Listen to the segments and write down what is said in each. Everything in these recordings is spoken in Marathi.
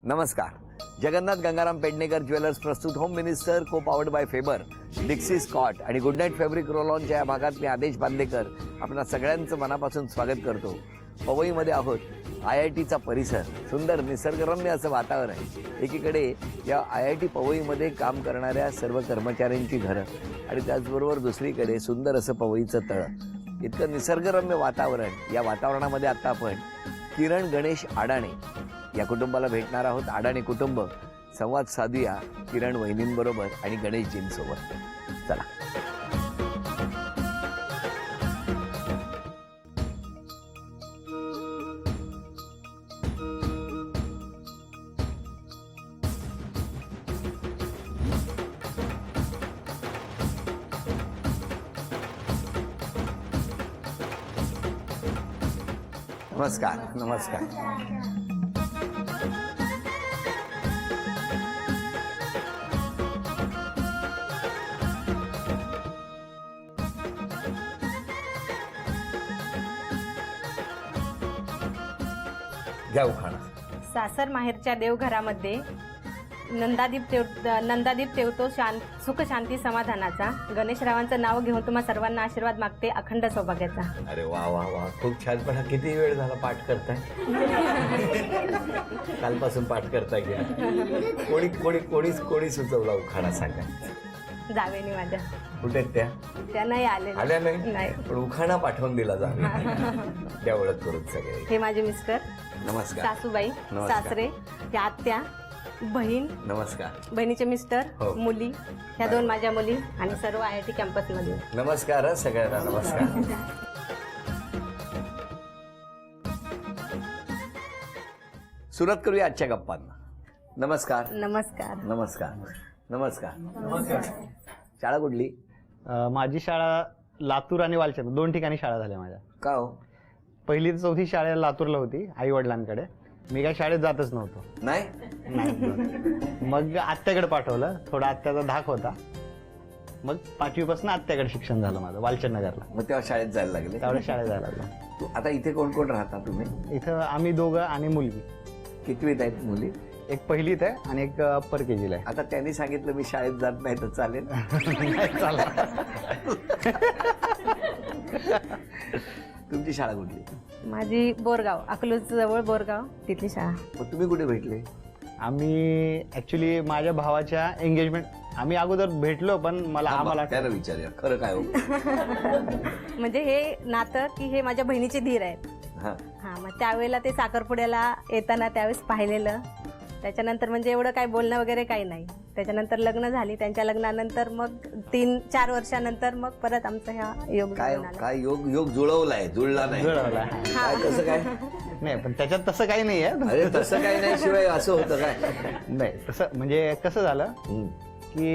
नमस्कार. जगन्नाथ गंगाराम पेडणेकर ज्वेलर्स प्रस्तुत होम मिनिस्टर को पावर्ड बाय फेबर, डिक्सी स्कॉट आणि गुड नाईट फॅब्रिक रोल ऑनच्या या भागात मी आदेश बांदेकर आपणा सगळ्यांचं मनापासून स्वागत करतो. पवईमध्ये आहोत. IITचा परिसर, सुंदर निसर्गरम्य असं वातावरण आहे. एकीकडे या IIT पवईमध्ये काम करणाऱ्या सर्व कर्मचाऱ्यांची घरं आणि त्याचबरोबर दुसरीकडे सुंदर असं पवईचं तळं. इतकं निसर्गरम्य वातावरण. या वातावरणामध्ये आता आपण किरण गणेश आडाणे या कुटुंबाला भेटणार आहोत. आडाणे कुटुंब. संवाद साधूया किरण वहिनींबरोबर आणि गणेशजींसोबत. चला. नमस्कार. नमस्कार. घ्या उखाणा. सासर माहेरच्या देवघरामध्ये नंदादीप तेवतो सुख शांती समाधानाचा. गणेशरावांचं नाव घेऊन तुम्हा सर्वांना आशीर्वाद मागते अखंड सौभाग्याचा. अरे वा वा वा, खूप छान. पण हा किती वेळ झाला पाठ करताय? कालपासून पाठ करताय की? कोणी सुचवला उखाणा सांगा? जावेनी माझ्या. कुठे त्या? त्या नाही आल्या नाही. नाही, पण उखाणा पाठवून दिला जावे. त्या ओळख करून सगळे. हे माझे मिस्टर. नमस्कार. सासूबाई, नमस्कार. सासरे, त्या आत्या, बहीण, नमस्कार. बहिणीचे मिस्टर, हो. मुली, ह्या दोन माझ्या मुली आणि सर्व IIT कॅम्पसमध्ये. नमस्कार सगळ्यांना. नमस्कार. सुरुवात करूया आजच्या गप्पांना. नमस्कार. नमस्कार. नमस्कार. नमस्कार. नमस्कार. शाळा कुठली? माझी शाळा लातूर आणि वालचंद दोन ठिकाणी शाळा झाल्या माझ्या. का हो? पहिली ते चौथी शाळा लातूरला होती आई वडिलांकडे. मी काय शाळेत जातच नव्हतो. नाही. मग आत्याकडे पाठवलं. थोडा आत्याचा धाक होता. मग 5वी पासून आत्याकडे शिक्षण झालं माझं वालचंद नगरला. मग तेव्हा शाळेत जायला लागले? त्यावेळेस शाळेत जायला लागलो. आता इथे कोण कोण राहता तुम्ही? इथं आम्ही दोघं आणि मुलगी. कितवीत आहेत मुली? एक पहिलीत आहे आणि एक अप्पर KGला आहे. आता त्यांनी सांगितलं मी शाळेत जात नाही तर चालेल? तुमची शाळा कुठली? माझी बोरगाव, अकलूज जवळ बोरगाव, तिथली शाळा. मग तुम्ही कुठे भेटले? आम्ही ऍक्च्युली माझ्या भावाच्या एंगेजमेंट आम्ही अगोदर भेटलो पण आम्हाला त्याला विचारूया खरं काय हो. म्हणजे हे नातं की हे माझ्या बहिणीचे धीर आहेत. हा, मग त्यावेळेला ते साखरपुड्याला येताना त्यावेळेस पाहिलेलं. त्याच्यानंतर म्हणजे एवढं काय बोलणं वगैरे काही नाही. त्याच्यानंतर लग्न झाली. त्यांच्या लग्नानंतर मग 3-4 वर्षानंतर मग परत आमचा ह्या योग काय जुळून आला. काय योग जुळवलाय, जुळला नाही? जुळवला. काय कसं काय? नाही पण त्याच्यात तसं काही नाही आहे. अरे तसं काही नाही, शिवाय असं होतं काय? नाही तसं म्हणजे कसं झालं की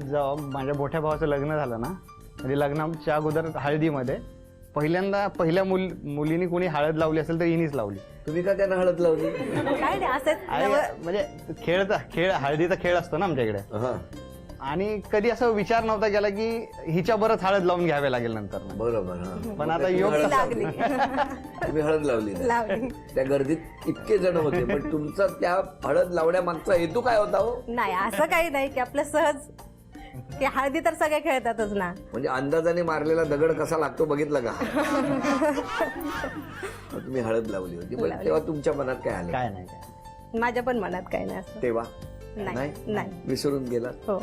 जेव्हा माझ्या मोठ्या भावाचं लग्न झालं ना, म्हणजे लग्नाच्या अगोदर हळदीमध्ये पहिल्या मुलीने कोणी हळद लावली असेल तर हिनीच लावली. तुम्ही का त्यांना हळद लावली? काय नाही असंच. म्हणजे हळदीचा खेळ असतो ना आमच्याकडे. आणि कधी असं विचार नव्हता केला की हिच्या बरंच हळद लावून घ्यावे लागेल नंतर. बरोबर. पण आता योग लागली. तुम्ही हळद लावली लावली. त्या गर्दीत इतके जण होते, पण तुमचा त्या हळद लावण्यामागचा हेतू काय होता हो? नाही असं काही नाही की आपलं सहज की हळदी तर सगळे खेळतातच ना. म्हणजे अंदाजाने मारलेला दगड कसा लागतो बघितलं का? तुम्ही हळद लावली होती, पण तेव्हा तुमच्या मनात काय आलं? काय नाही. माझ्या पण मनात काही नाही असं. तेव्हा नाही. विसरून गेला? हो.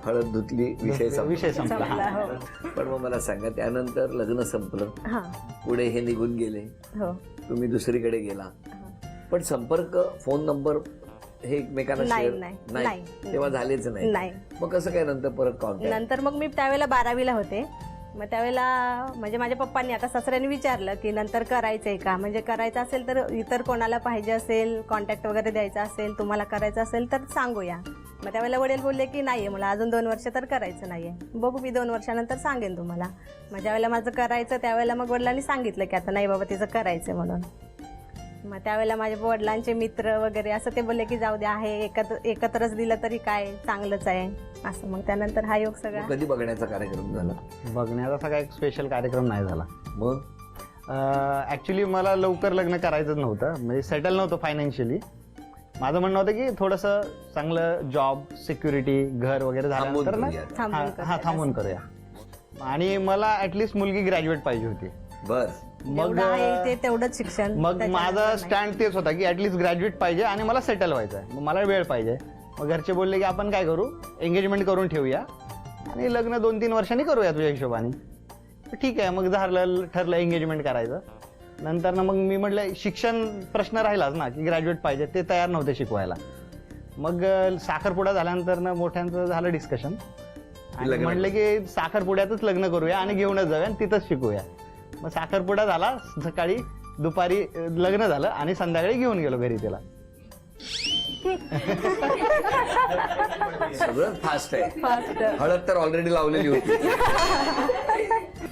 हळद धुतली, विषय विषय संपला. हो. पण मग मला सांगा, त्यानंतर लग्न संपलं, हा. पुढे हे निघून गेले, हो. तुम्ही दुसरीकडे गेला, पण संपर्क, फोन नंबर हे एकमेकांना नाही, शेअर नाही, नाही? नाही. तेव्हा झालेच नाही. नाही. मग कसं काय नंतर परत कॉन्टॅक्ट? नंतर मग मी त्यावेळेला 12वीला होते. मग त्यावेळेला म्हणजे माझ्या पप्पांनी आता सासऱ्यांनी विचारलं की नंतर करायचंय का, म्हणजे करायचं असेल तर इतर कोणाला पाहिजे असेल, कॉन्टॅक्ट वगैरे द्यायचा असेल, तुम्हाला करायचं असेल तर सांगूया. मग त्यावेळेला वडील बोलले की नाहीये, मला अजून 2 वर्ष तर करायचं नाहीये, बघू मी 2 वर्षानंतर सांगेन तुम्हाला. मग ज्यावेळेला माझं करायचं त्यावेळेला मग वडिलांनी सांगितलं की आता नाही बाबा तिचं करायचं म्हणून. मग त्यावेळेला माझ्या वडिलांचे मित्र वगैरे असं ते बोलले की जाऊ द्या, आहे एकत्रच दिलं तरी काय, चांगलंच आहे असं. मग त्यानंतर हा योग सगळा. कधी बघण्याचा कार्यक्रम झाला? बघण्याचा सगळा एक स्पेशल कार्यक्रम नाही झाला. मग ऍक्च्युली मला लवकर लग्न करायचं नव्हतं, म्हणजे सेटल नव्हतं फायनान्शियली. माझं म्हणणं होतं की थोडंसं चांगलं जॉब, सिक्युरिटी, घर वगैरे झाल्यानंतर ना थांबून करूया. आणि मला ऍटलिस्ट मुलगी ग्रॅज्युएट पाहिजे होती. बर. मग जेवढं आहे ते तेवढंच शिक्षण. मग माझा स्टँड तेच होता की ऍटलिस्ट ग्रॅज्युएट पाहिजे आणि मला सेटल व्हायचं आहे. मग मला वेळ पाहिजे. मग घरचे बोलले की आपण काय करू, एंगेजमेंट करून ठेवूया आणि लग्न 2-3 वर्षांनी करूया तुझ्या हिशोबाने. ठीक आहे, मग ठरलं एंगेजमेंट करायचं. नंतर ना मग मी म्हटलं शिक्षण प्रश्न राहिलाच ना की ग्रॅज्युएट पाहिजे, ते तयार नव्हते शिकवायला. मग साखरपुडा झाल्यानंतर ना मोठ्यांचं झालं डिस्कशन आणि म्हटलं की साखरपुड्यातच लग्न करूया आणि घेऊनच जाऊया आणि तिथंच शिकूया. मग साखरपुडा झाला, सकाळी दुपारी लग्न झालं आणि संध्याकाळी घेऊन गेलो घरी तिला. सगळं फास्ट आहे. हळद तर ऑलरेडी लावलेली होती.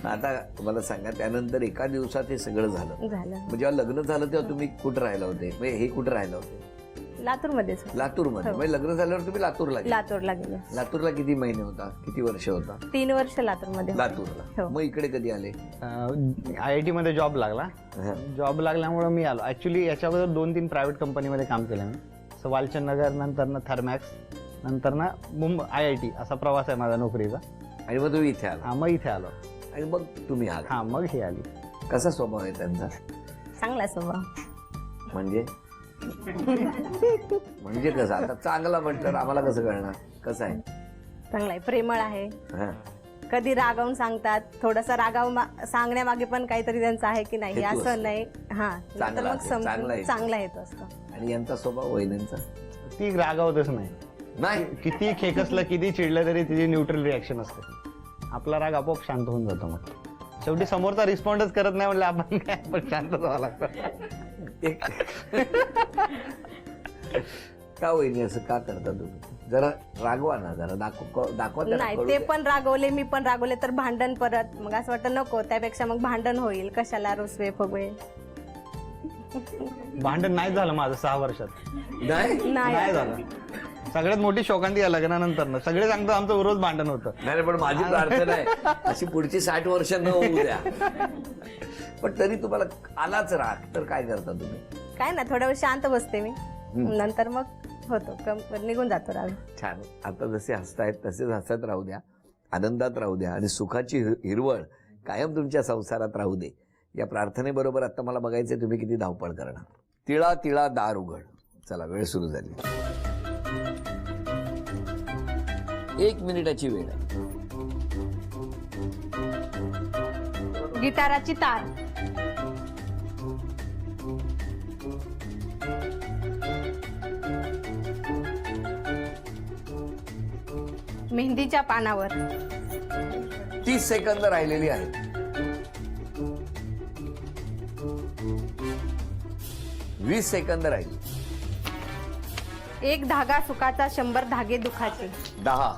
आता मला सांगा, त्यानंतर एका दिवसात हे सगळं झालं. मग जेव्हा लग्न झालं तेव्हा तुम्ही कुठं राहिला होते, म्हणजे हे कुठं राहिला होते? लातूरमध्येच. लातूरमध्ये. म्हणजे लग्न झाल्यावर तुम्ही लातूरला गेले? लातूरला गेले. लातूरला किती महिने होता, किती वर्ष होता? 3 वर्ष लातूरमध्ये. लातूरला. मग इकडे कधी आले? IIT मध्ये जॉब लागला. जॉब लागल्यामुळे मी आलो. ऍक्च्युली याच्या अगोदर 2-3 प्रायव्हेट कंपनीमध्ये काम केलं मी. वालचंद नगर, नंतर ना थर्मॅक्स, नंतर ना मुंबई IIT. असा प्रवास आहे माझा नोकरीचा. आणि मग तुम्ही इथे आला? हा, मग इथे आलो. आणि मग तुम्ही आला? हा, मग हे आली. कसा स्वभाव आहे त्यांचा? चांगला स्वभाव. म्हणजे म्हणजे कसं? आता चांगला म्हटलं आम्हाला कसं कळणार? कसं आहे? चांगला आहे, प्रेमळ आहे. हा. कधी रागावून सांगतात, थोडंसं रागावून सांगण्यामागे पण काहीतरी त्यांचं आहे की नाही, हेतू असं असतो. नाही. हा, नंतर मग समजून चांगला येतो असतो. आणि यांचा स्वभाव, वहिनींचा? ती रागावतच नाही. नाही. किती खेकसलं, किती चिडलं तरी तिची न्यूट्रल रिॲक्शन असते. आपला राग आपोआप शांत होऊन जातो. मग शेवटी समोरचा रिस्पॉन्डच करत नाही म्हणलं आपण काय, आपण शांत व्हावं लागतं. का वहिनी असं का करता तुम्ही? जरा रागवा ना, जरा दाखवा. नाही, ते पण रागवले, मी पण रागवले तर भांडण परत. मग असं वाटतं नको, त्यापेक्षा मग भांडण होईल, कशाला रुसवे फुगवे. भांडण नाही झालं माझं 6 वर्षात. नाही झालं. सगळ्यात मोठी शोकांती या लग्नानंतर ना. सगळे सांगतो आमचं रोज भांडण होतं. नाही, पण माझी प्रार्थना आहे अशी पुढची 60 वर्ष न होऊ द्या. पण तरी तुम्हाला आलाच राग तर काय करता तुम्ही? काय ना, थोड्या वेळ शांत बसते मी, नंतर मग होतो, निघून जातो राग. छान. आता जसे हसतायत तसेच हसत राहू द्या, आनंदात राहू द्या आणि सुखाची हिरवळ कायम तुमच्या संसारात राहू दे. या प्रार्थनेबरोबर आता मला बघायचंय तुम्ही किती धावपळ करणार. तिळा तिळा दार उघड. चला, वेळ सुरू झाली. 1 मिनिटाची वेळ आहे. गिटाराची तार. मेहंदीच्या पानावर. 30 सेकंद राहिलेली आहेत. 20 सेकंद राहिली. 1 धागा सुखाचा, 100 धागे दुखाचे. 10,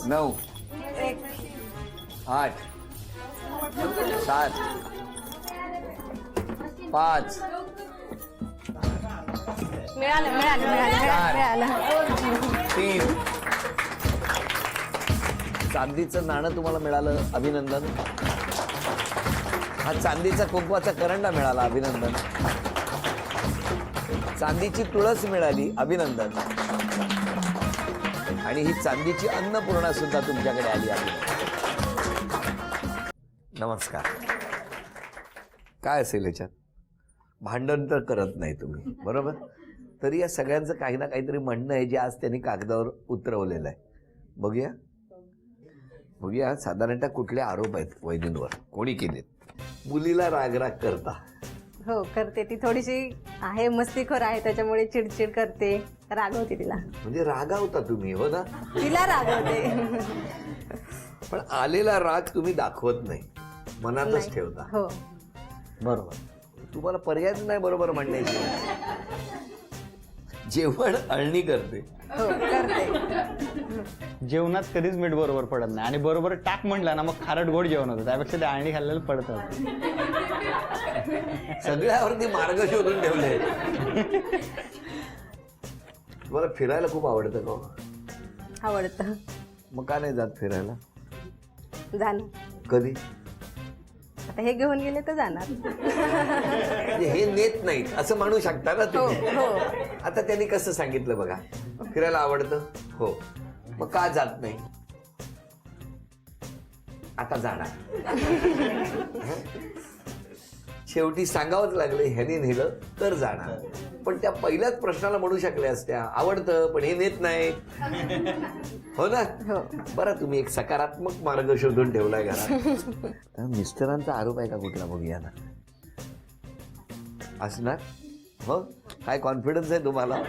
9, 8, 7, 5. मिळालं. 3. चांदीचं नाणं तुम्हाला मिळालं, अभिनंदन. हा चांदीचा कुंकवाचा करंडा मिळाला, अभिनंदन. चांदीची तुळस मिळाली, अभिनंदन. आणि ही चांदीची अन्नपूर्णा सुद्धा तुमच्याकडे आली आहे. नमस्कार. काय असेल याच्यात? भांडण तर करत नाही तुम्ही, बरोबर? तरी या सगळ्यांचं काही ना काहीतरी म्हणणं आहे जे आज त्यांनी कागदावर उतरवलेलं आहे. बघूया साधारणतः कुठले आरोप आहेत वैदिनवर, कोणी केलेत? मुलीला रागराग करता? हो, करते. ती थोडीशी आहे, मस्तीखोर आहे, त्याच्यामुळे चिडचिड करते, रागवते तिला. म्हणजे रागावता तुम्ही, हो ना? तिला रागवते. पण आलेला राग तुम्ही दाखवत नाही, मनातच ठेवता. हो, बरोबर. तुम्हाला पर्याय नाही बरोबर म्हणण्याची. जेवण अळणी करते. हो, करते. जेवणात कधीच मीठ बरोबर पडत नाही आणि बरोबर टाक म्हटलं ना मग खारट गोड जेवण होतं. त्यापेक्षा ते आळणी खाल्लेलं पडतं. सगळ्यावरती मार्ग शोधून ठेवले. तुम्हाला फिरायला खूप आवडतं का? आवडतं. मग का नाही जात फिरायला? जाणं. कधी? आता हे घेऊन गेले तर जाणार. म्हणजे हे नेत नाहीत असं म्हणू शकता ना हो तुम्ही. हो. आता त्यांनी कसं सांगितलं बघा, फिरायला आवडतं हो, मग का जात नाही, आता जाणार. शेवटी सांगावंच लागलं, ह्यानी नेलं तर जाणार. पण त्या पहिल्याच प्रश्नाला म्हणू शकल्या असत्या, आवडतं पण हे नेत नाही, हो ना. हो. बरं, तुम्ही एक सकारात्मक मार्ग शोधून ठेवलाय घरात. मिस्टरांचा आरोप आहे का कुठला, बघूया ना. असणार हो, काय कॉन्फिडन्स आहे तुम्हाला.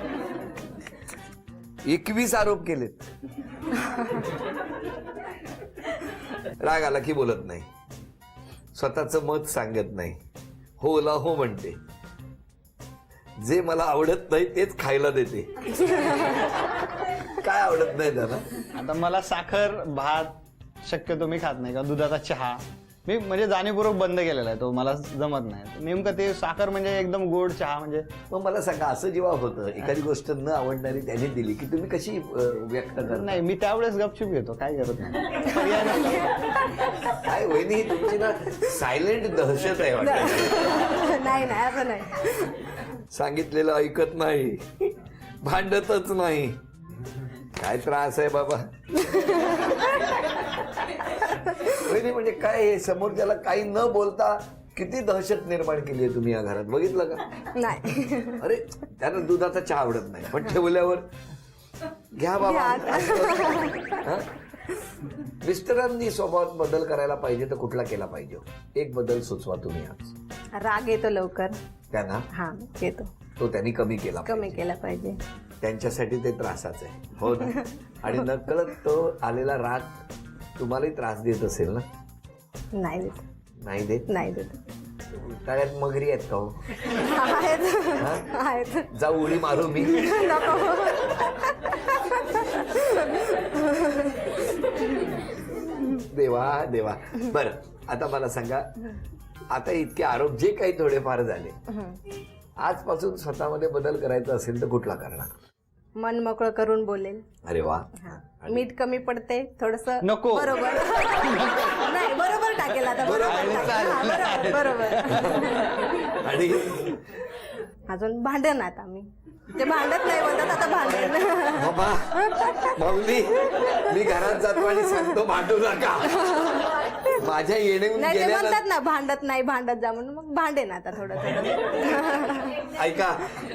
21 आरोप केलेत. राग आला की बोलत नाही, स्वतःचं मत सांगत नाही, होला हो म्हणते, जे मला आवडत नाही तेच खायला देते. काय आवडत नाही त्याला. आता मला साखर भात शक्यतो मी खात नाही, का दुधाचा चहा मी म्हणजे जाणीवपूर्वक बंद केलेला आहे, तो मला जमत नाही. नेमकं ते साखर म्हणजे एकदम गोड चहा म्हणजे. मग मला सांगा, असं जेव्हा होतं एखादी गोष्ट न आवडणारी त्याने दिली की तुम्ही कशी व्यक्त करता. नाही, मी त्यावेळेस गपचूप घेतो, काय करत नाही. पर्याय नसतो. काय वहिनी, तुमची ना सायलेंट दहशत आहे वाटतं. नाही नाही असं नाही. सांगितलेलं ऐकत नाही, भांडतच नाही, काय त्रास आहे बाबा. वहिनी म्हणजे काय, हे समोरच्याला काही न बोलता किती दहशत निर्माण केली आहे तुम्ही या घरात, बघितलं का. नाही. अरे त्यांना दुधाचा चहा आवडत नाही, पण ठेवल्यावर घ्या बाबा. हा? मिस्टरांनी स्वभावात बदल करायला पाहिजे तर कुठला केला पाहिजे, एक बदल सुचवा तुम्ही आज. राग येतो लवकर. त्यांना हा येतो, तो त्यांनी कमी केला कमी केला पाहिजे. त्यांच्यासाठी ते त्रासाचं आहे, हो ना. आणि नकळत तो आलेला राग तुम्हालाही त्रास देत असेल ना. नाही देत. नाही देत. नाही देत. तळ्यात मगरी आहेत का हो. आहेत आहेत. जाऊ उडी मारू मी. देवा देवा. बरं, आता मला सांगा, आता इतके आरोप जे काही थोडेफार झाले, आजपासून स्वतःमध्ये बदल करायचा असेल तर कुठला करणार. मन मोकळं करून बोलेल. अरे वा. मीठ कमी पडते थोडस. नको. बरोबर. नाही बरोबर टाकेल आता. बरोबर टाकेल. हा, बरोबर. आणि अजून भांडण आता मी ते भांडत नाही म्हणतात, आता भांडण. बाबा माऊली, मी घरात जातो आणि सांगतो भांडू नका. माझ्या येणे नाही ते म्हणतात ना, भांडत नाही भांडत जा म्हणून, मग भांडेन आता थोडं थोडं. ऐका,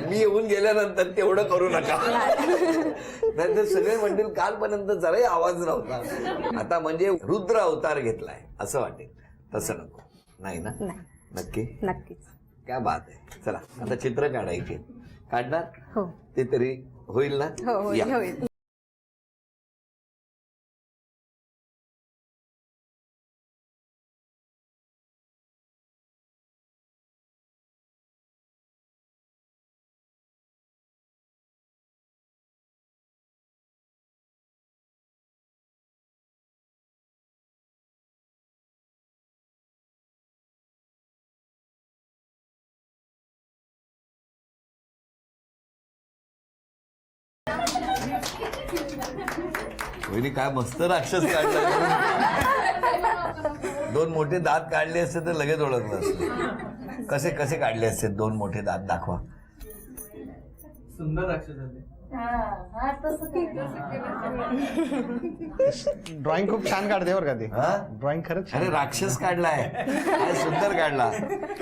मी येऊन गेल्यानंतर तेवढं करू नका. नाहीतर सगळे म्हणतील कालपर्यंत जराही आवाज नव्हता, आता म्हणजे रुद्र अवतार घेतलाय असं वाटेल. तसं नको. नाही ना. नाही. नक्की. नक्कीच. काय बात आहे. चला आता चित्र काढायचे. काढणार. हो ते तरी होईल ना. हो होईल या. होईल. वहिनी काय मस्त राक्षस काढला. दोन मोठे दात काढले असते तर लगेच ओळखलं असतं. कसे कसे काढले असते दोन मोठे दात, दाखवा. सुंदर राक्षस झाले. ड्रॉइंग खूप छान काढते बरं का ते. हा? ड्रॉइंग खरंच छान. अरे राक्षस काढलाय, काय सुंदर काढला.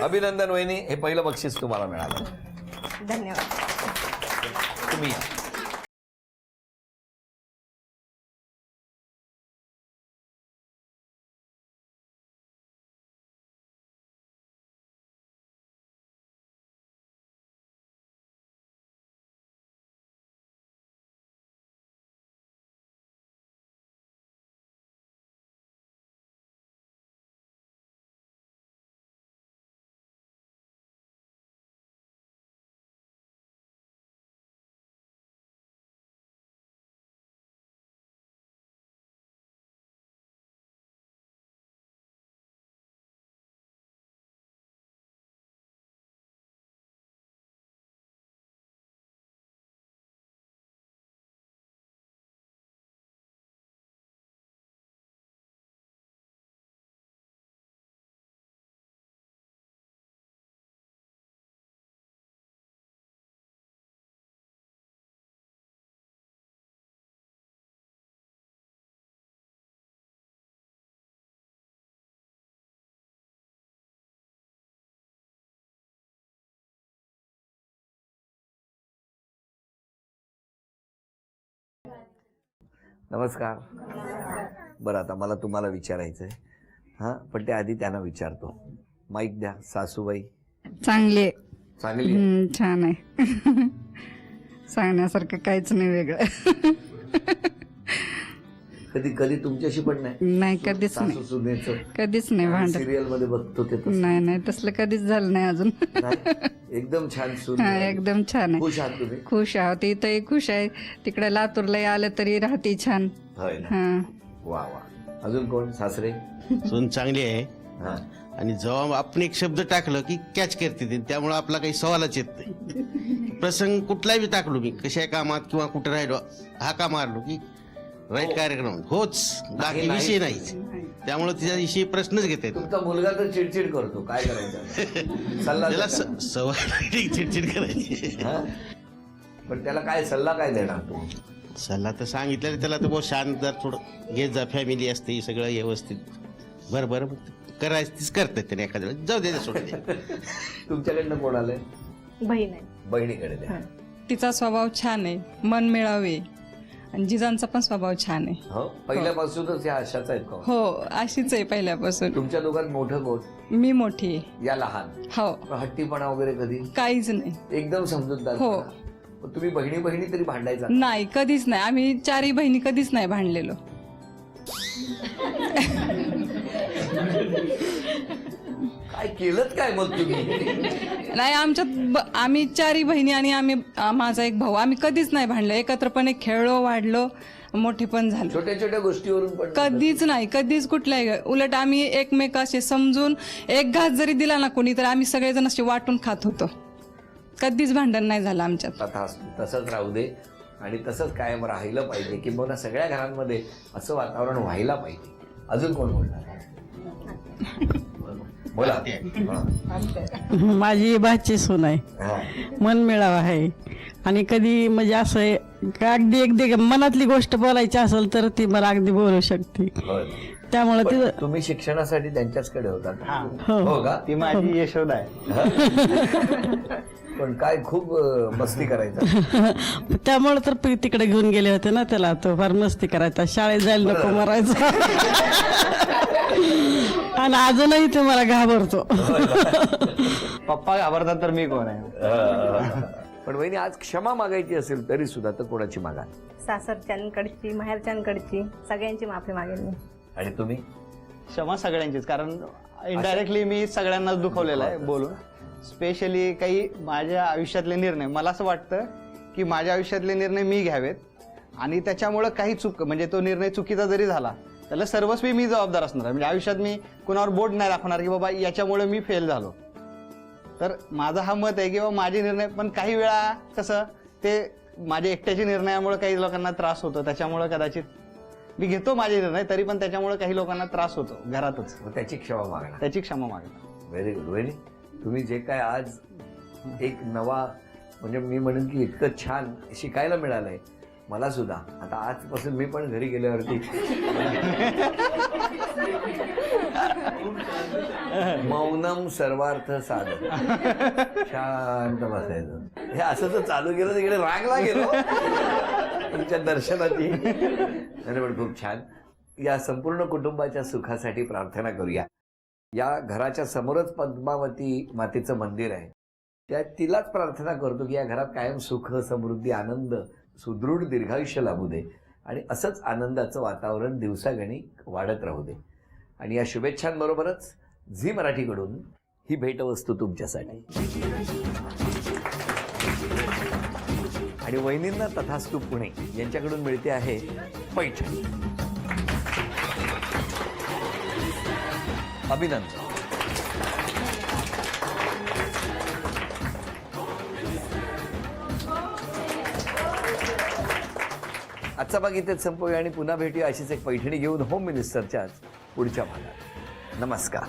अभिनंदन वहिनी, हे पहिलं बक्षीस तुम्हाला मिळालं. धन्यवाद. तुम्ही या. नमस्कार. बरं, आता मला तुम्हाला विचारायचं आहे. हां, पण त्याआधी त्यांना विचारतो. माईक द्या. सासूबाई चांगले. चांगली आहे? छान आहे. सांगण्यासारखं काहीच नाही वेगळं. कधी कधी तुमच्याशी पण नाही? नाही, कधीच सासू नाही. सुनेचं कधीच नाही भांडत. सिरियल मध्ये बघतो ते तसं? नाही नाही, तसलं कधीच झालं नाही अजून. नाही? एकदम छान सून हा, मिळाली. एकदम छान आहे. खुश आहात तुम्ही? खुश आहोत. इथंही खुश आहे. तिकडे लातूरला आलं तरी राहते छान. होय ना. हा. वा वा. अजून कोण? सासरे? सून चांगली आहे. हा. आणि जेव्हा आपण एक शब्द टाकलं की कॅच करते ती, त्यामुळे आपला काही सवालच येत नाही. प्रसंग कुठलाही टाकलो मी, कशा कामात किंवा कुठे राहिलो, हाका मारलो की राईट कार्यक्रम होच, बाकी नाही. विषय नाही. त्यामुळे तिच्याविषयी प्रश्नच घेत आहेत. तुमचा मुलगा तर चिडचिड करतो, काय करायचं? सल्ला त्याला देता? सवय चिडचिड करायची. हा? पण त्याला काय सल्ला काय देणार तू? सल्ला तर सांगितलं त्याला, तर बहुत शांत जर थोडं घेत जा, फॅमिली असते सगळं व्यवस्थित, बरं बरं करायचं तीच करतात त्याने एखाद्या वेळेस, जाऊ दे सोडून. तुमच्याकडनं कोण आलंय? बहीण आहे. बहिणीकडे द्या. तिचा स्वभाव छान आहे, मन मिळावे, आणि जिजांचा पण स्वभाव छान आहे. हो, पहिल्यापासूनच या अशाच आहेत का? हो, अशीच आहे पहिल्यापासून. तुमच्या दोघांत मोठं कोण? मी मोठी आहे. या लहान? हो, हट्टीपणा वगैरे कधी? काहीच नाही. एकदम समजूतदार? हो. पण तुम्ही बहिणी बहिणी तरी भांडायचा? नाही, कधीच नाही. आम्ही चारही बहिणी कधीच नाही भांडलेलो. काय केलंत काय मग तुम्ही? नाही, आमच्यात आम्ही चारही बहिणी आणि आम्ही माझा एक भाऊ, आम्ही कधीच नाही भांडलो. एकत्रपणे खेळलो, वाढलो, मोठे पण झालो. छोट्या छोट्या गोष्टीवरून पण? कधीच नाही, कधीच कुठल्याही. उलट आम्ही एकमेक असे समजून एक घास जरी दिला ना कोणी, तर आम्ही सगळेजण असे वाटून खात होतो. कधीच भांडण नाही झालं आमच्यात. तथास्तु, तसंच राहू दे आणि तसंच कायम राहिलं पाहिजे, किंवा सगळ्या घरांमध्ये असं वातावरण व्हायला पाहिजे. अजून कोण बोलणार? बोला. हा. माझी भाची सून आहे, हा. मन मिळावं आहे. आणि कधी म्हणजे असं आहे का अगदी अगदी मनातली गोष्ट बोलायची असेल तर ती मला अगदी बोलू शकते. होय. त्यामुळे पण तिचं तुम्ही शिक्षणासाठी त्यांच्याचकडे होतात? हो. हो का? ती माझी यशोदा आहे. पण काय खूप मस्ती करायचा? त्यामुळे तर तिकडे घेऊन गेले होते ना त्याला. तो फार मस्ती करायचा, शाळेत जायला नको मारायचा. आणि अजूनही ते मला घाबरतो. पप्पा घाबरतात तर मी कोण आहे? पण वहिनी, आज क्षमा मागायची असेल तरी सुद्धा तर कोणाची मागा? सासरच्यांकडची, माहेरच्यांकडची, सगळ्यांची माफी मागेल मी. आणि तुम्ही? क्षमा सगळ्यांचीच, कारण इनडायरेक्टली मी सगळ्यांनाच दुखवलेलं आहे बोलून. स्पेशली काही माझ्या आयुष्यातले निर्णय, मला असं वाटतं की माझ्या आयुष्यातले निर्णय मी घ्यावेत, आणि त्याच्यामुळं काही चूक, म्हणजे तो निर्णय चुकीचा जरी झाला त्याला सर्वस्वी मी जबाबदार असणार आहे. म्हणजे आयुष्यात मी कुणावर बोट नाही दाखवणार की बाबा याच्यामुळे मी फेल झालो. तर माझं हा मत आहे की बाबा माझे निर्णय, पण काही वेळा कसं ते माझ्या एकट्याच्या निर्णयामुळे काही लोकांना त्रास होतो, त्याच्यामुळे कदाचित मी घेतो माझे निर्णय, तरी पण त्याच्यामुळे काही लोकांना त्रास होतो घरातच. त्याची क्षमा मागणार? त्याची क्षमा मागणार. Very good. वहिनी, तुम्ही जे काय आज एक नवा, म्हणजे मी म्हणेन की इतकं छान शिकायला मिळालंय मला सुद्धा. आता आजपासून मी पण घरी गेल्यावरती मौनम सर्वार्थ साधन, शांत बसायचं. हे असं तर चालू केलं, तिकडे रागला गेलो तुमच्या दर्शनाची. नाही पण खूप छान. या संपूर्ण कुटुंबाच्या सुखासाठी प्रार्थना करूया. या घराच्या समोरच पद्मावती मातेचं मंदिर आहे, त्या तिलाच प्रार्थना करतो की या घरात कायम सुख, समृद्धी, आनंद, सुदृढ दीर्घायुष्य लाभू दे, आणि असंच आनंदाचं वातावरण दिवसागणी वाढत राहू दे. आणि या शुभेच्छांबरोबरच झी मराठीकडून ही भेटवस्तू तुमच्यासाठी. आणि वहिनींना तथास्तु पुणे यांच्याकडून मिळते आहे पैठणी. अभिनंदन. आजचा भाग इथेच संपवूया आणि पुन्हा भेटूया अशीच एक पैठणी घेऊन होम मिनिस्टरच्याच पुढच्या भागात. नमस्कार.